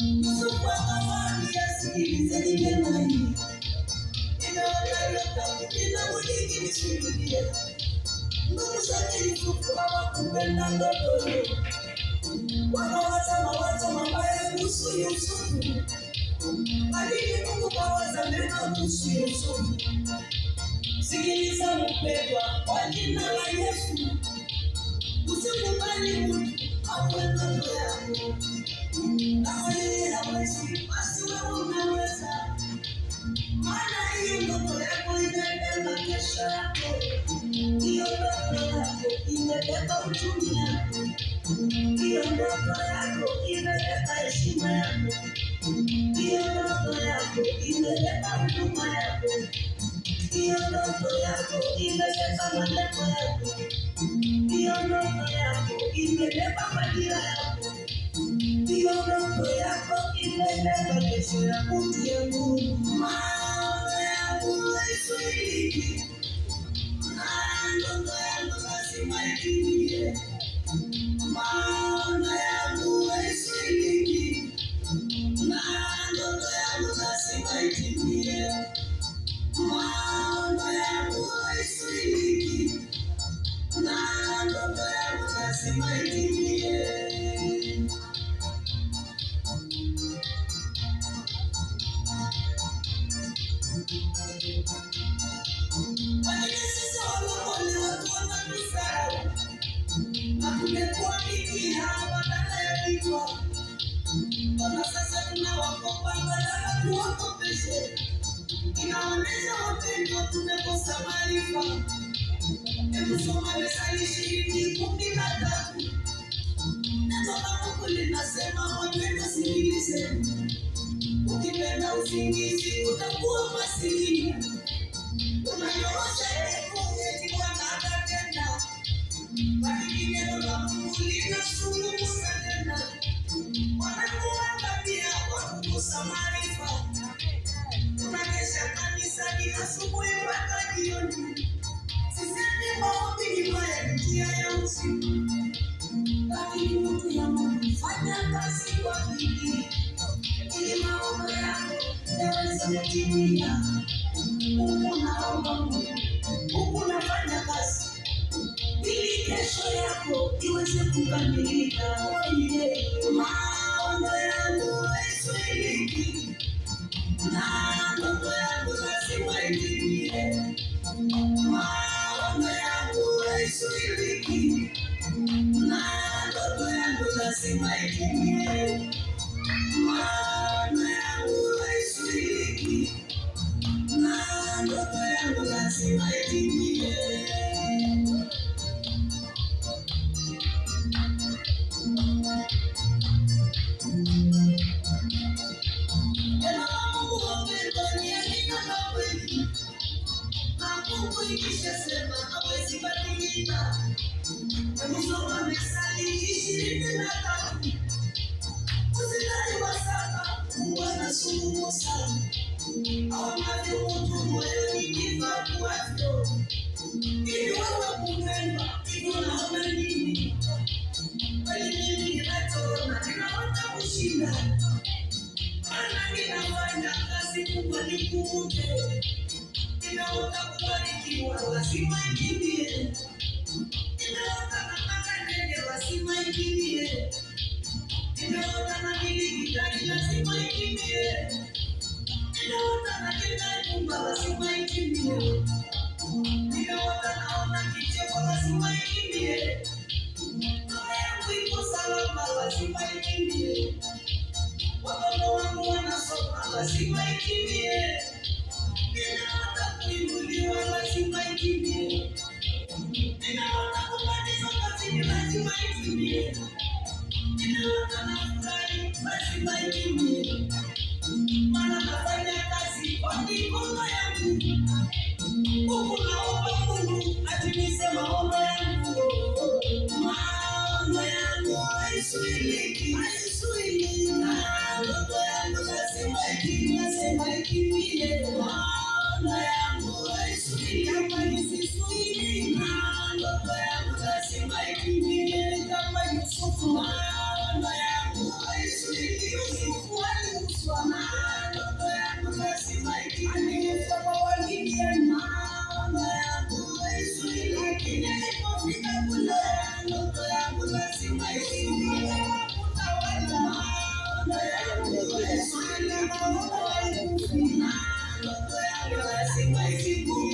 Yusufu akamwambia, sikilizeni vyema hili, nimewakaribia bila mwenyeji nishuhudie. Ndugu zake Yusufu hawakupenda ndoto hiyo, wakawaza mawazo mabaya kuhusu Yusufu, lakini Mungu kawaza mema kuhusu Yusufu. Sikiliza mpendwa, kwa jina la Yesu, usikubali mtu awe ndoto yako. Kama yeye hawezi, basi wewe unaweza. Maana hiyo ndoto yako imebeba kesho yako. Hiyo ndoto yako imebeba uchumi yako. Hiyo ndoto yako imebeba heshima yako. Hiyo ndoto yako imebeba huduma yako. Hiyo ndoto yako imebeba malengo yako. Hiyo ndoto yako imebeba majira yako. Hiyo ndoto yako imebeba kesho yako. Maono yangu haisuiliki, na ndoto yangu lazima itimie. Maono yangu haisuiliki, na ndoto yangu lazima itimie. Maono yangu haisuiliki, na ndoto yangu lazima itimie. Lakini sisi walokole watu wanatusahau, na tumekuwa mikia badala ya vichwa. Mbona sasa tunawakopa badala tuwakopeshe? Inaonyesha wapendwa, tumekosa maarifa. Hebu soma Methali 20:13. Neno la Mungu linasema, wapendwa, sikilizeni. Ukipenda usingizi utakuwa maskini. Unanyoosha elfu eti Bwana atatenda, lakini neno la Mungu linazungumza tena. Wanakuangamia kwa kukosa maarifa. Unakesha kanisani asubuhi mpaka jioni. Sisemi maombi ni mbaya, ni njia ya uzima, lakini mtu ya Mungu, fanya kazi kwa bidii ili maombi yako yaweze kutimia. Huku naomba Mungu, huku nafanya kazi ili kesho yako iweze kukamilika. Oye, maono yangu haisuiliki, na ndoto yangu lazima itimie. Maono yangu haisuiliki, na ndoto yangu lazima itimie. Maono yangu haisuiliki, na ndoto yangu lazima itimie. Neno la Mungu wapendwa, ni hakika na kweli, na Mungu ikishasema hawezi badilika. Hebu soma Methali 20:3. Mstari wa 7, Mungu anazungumza, aonavyo mtu moyoni ndivyo akuwavyo. Ili wewe mpendwa, hivyo unaona nini? Bali mimi ninachoona, ninaona kushinda. Maana ninafanya kazi kubwa nikumbuke. Ninaona kubarikiwa lazima itimie. Ninaona napanda ndege lazima itimie. Ninaona namiliki gari lazima itimie. Ninaona najenga nyumba lazima itimie. Ninaona naona kicheko lazima itimie. Ndoa yangu iko salama lazima itimie. Watoto wangu wanasoma lazima itimie. Ninaona kuinuliwa lazima itimie. Ninaona kupandishwa kazini lazima itimie. Ninaona nafurahi lazima itimie. Maana nafanya kazi kwa mikono yangu. Huku naomba Mungu atimize maono yangu. Maono yangu haisuiliki, na ndoto yangu lazima itimie. Maono yangu haisuiliki, na ndoto yangu lazima itimie. Kama Yusufu, maono yangu haisuiliki. lazima isiku